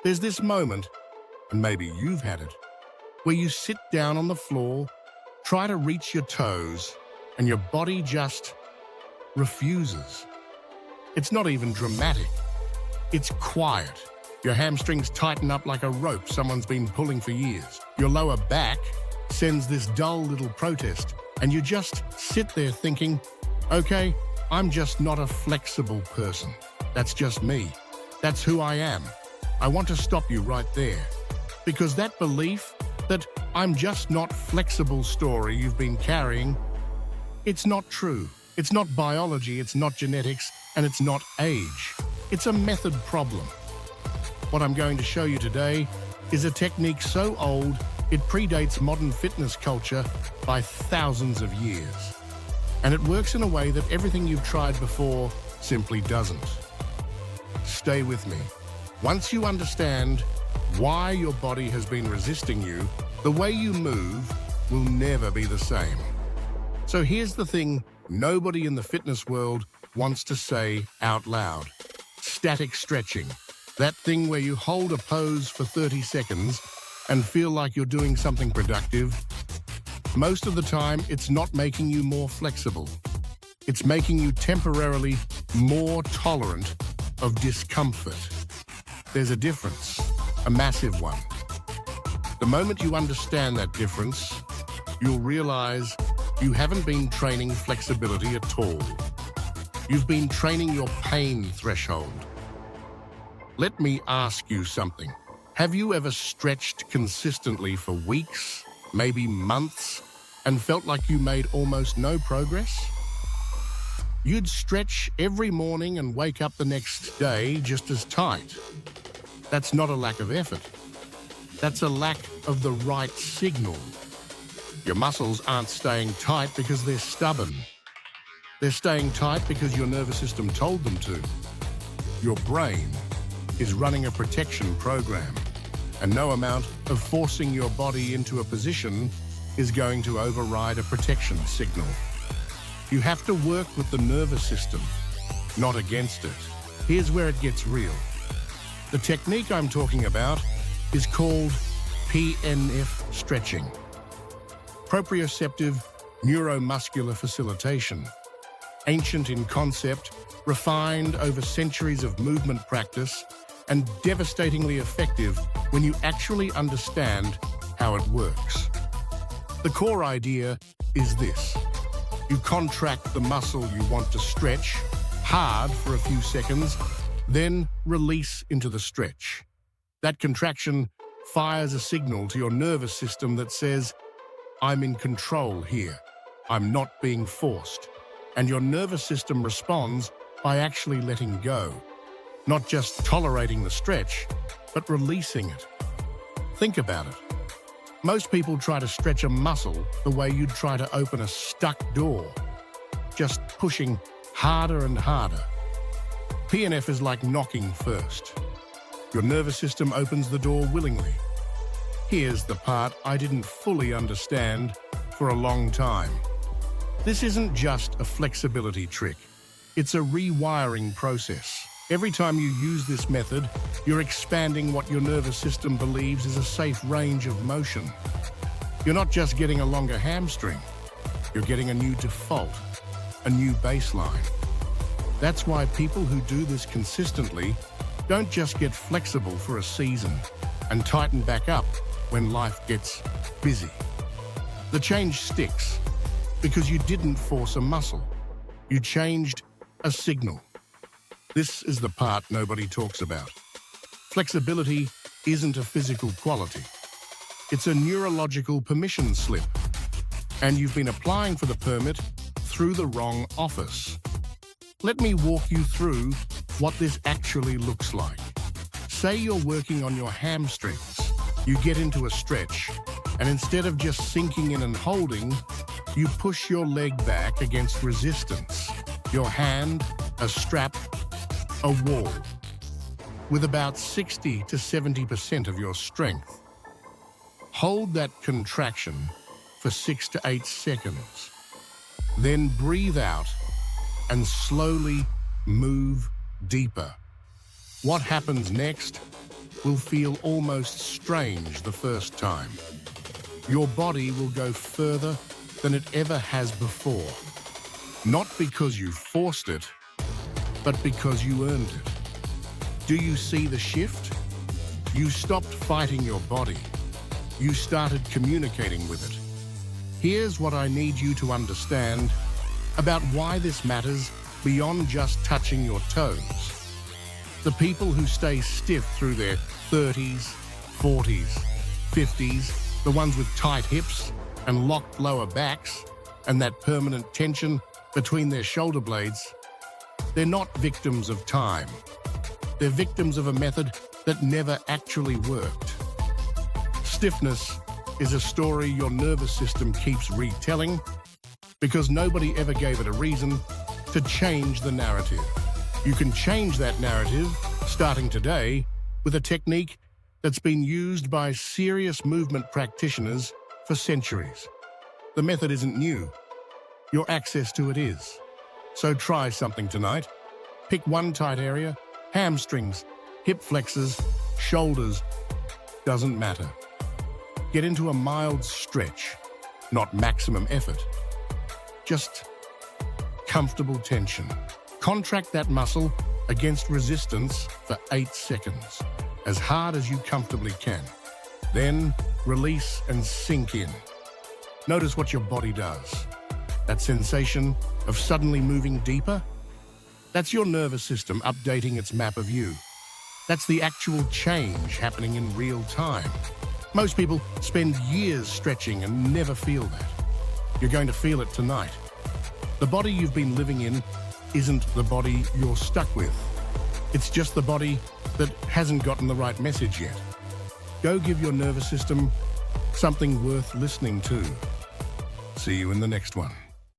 There's this moment, and maybe you've had it, where you sit down on the floor, try to reach your toes, and your body just refuses. It's not even dramatic. It's quiet. Your hamstrings tighten up like a rope someone's been pulling for years. Your lower back sends this dull little protest, and you just sit there thinking, okay, I'm just not a flexible person. That's just me. That's who I am. I want to stop you right there. Because that belief that I'm just not flexible story you've been carrying, it's not true. It's not biology, it's not genetics, and it's not age. It's a method problem. What I'm going to show you today is a technique so old it predates modern fitness culture by thousands of years. And it works in a way that everything you've tried before simply doesn't. Stay with me. Once you understand why your body has been resisting you, the way you move will never be the same. So here's the thing nobody in the fitness world wants to say out loud. Static stretching. That thing where you hold a pose for 30 seconds and feel like you're doing something productive. Most of the time, it's not making you more flexible. It's making you temporarily more tolerant of discomfort. There's a difference, a massive one. The moment you understand that difference, you'll realize you haven't been training flexibility at all. You've been training your pain threshold. Let me ask you something. Have you ever stretched consistently for weeks, maybe months, and felt like you made almost no progress? You'd stretch every morning and wake up the next day just as tight. That's not a lack of effort. That's a lack of the right signal. Your muscles aren't staying tight because they're stubborn. They're staying tight because your nervous system told them to. Your brain is running a protection program, and no amount of forcing your body into a position is going to override a protection signal. You have to work with the nervous system, not against it. Here's where it gets real. The technique I'm talking about is called PNF stretching. Proprioceptive neuromuscular facilitation. Ancient in concept, refined over centuries of movement practice, and devastatingly effective when you actually understand how it works. The core idea is this. You contract the muscle you want to stretch hard for a few seconds, then release into the stretch. That contraction fires a signal to your nervous system that says, I'm in control here. I'm not being forced. And your nervous system responds by actually letting go. Not just tolerating the stretch, but releasing it. Think about it. Most people try to stretch a muscle the way you'd try to open a stuck door, just pushing harder and harder. PNF is like knocking first. Your nervous system opens the door willingly. Here's the part I didn't fully understand for a long time. This isn't just a flexibility trick. It's a rewiring process. Every time you use this method, you're expanding what your nervous system believes is a safe range of motion. You're not just getting a longer hamstring, you're getting a new default, a new baseline. That's why people who do this consistently don't just get flexible for a season and tighten back up when life gets busy. The change sticks because you didn't force a muscle. You changed a signal. This is the part nobody talks about. Flexibility isn't a physical quality. It's a neurological permission slip. And you've been applying for the permit through the wrong office. Let me walk you through what this actually looks like. Say you're working on your hamstrings. You get into a stretch, and instead of just sinking in and holding, you push your leg back against resistance. Your hand, a strap, a wall, with about 60 to 70% of your strength. Hold that contraction for 6 to 8 seconds. Then breathe out and slowly move deeper. What happens next will feel almost strange the first time. Your body will go further than it ever has before. Not because you forced it, but because you earned it. Do you see the shift? You stopped fighting your body. You started communicating with it. Here's what I need you to understand about why this matters beyond just touching your toes. The people who stay stiff through their 30s, 40s, 50s, the ones with tight hips and locked lower backs and that permanent tension between their shoulder blades, they're not victims of time. They're victims of a method that never actually worked. Stiffness is a story your nervous system keeps retelling because nobody ever gave it a reason to change the narrative. You can change that narrative, starting today, with a technique that's been used by serious movement practitioners for centuries. The method isn't new. Your access to it is. So try something tonight. Pick one tight area, hamstrings, hip flexors, shoulders, doesn't matter. Get into a mild stretch, not maximum effort. Just comfortable tension. Contract that muscle against resistance for 8 seconds, as hard as you comfortably can. Then release and sink in. Notice what your body does. That sensation of suddenly moving deeper, that's your nervous system updating its map of you. That's the actual change happening in real time. Most people spend years stretching and never feel that. You're going to feel it tonight. The body you've been living in isn't the body you're stuck with. It's just the body that hasn't gotten the right message yet. Go give your nervous system something worth listening to. See you in the next one.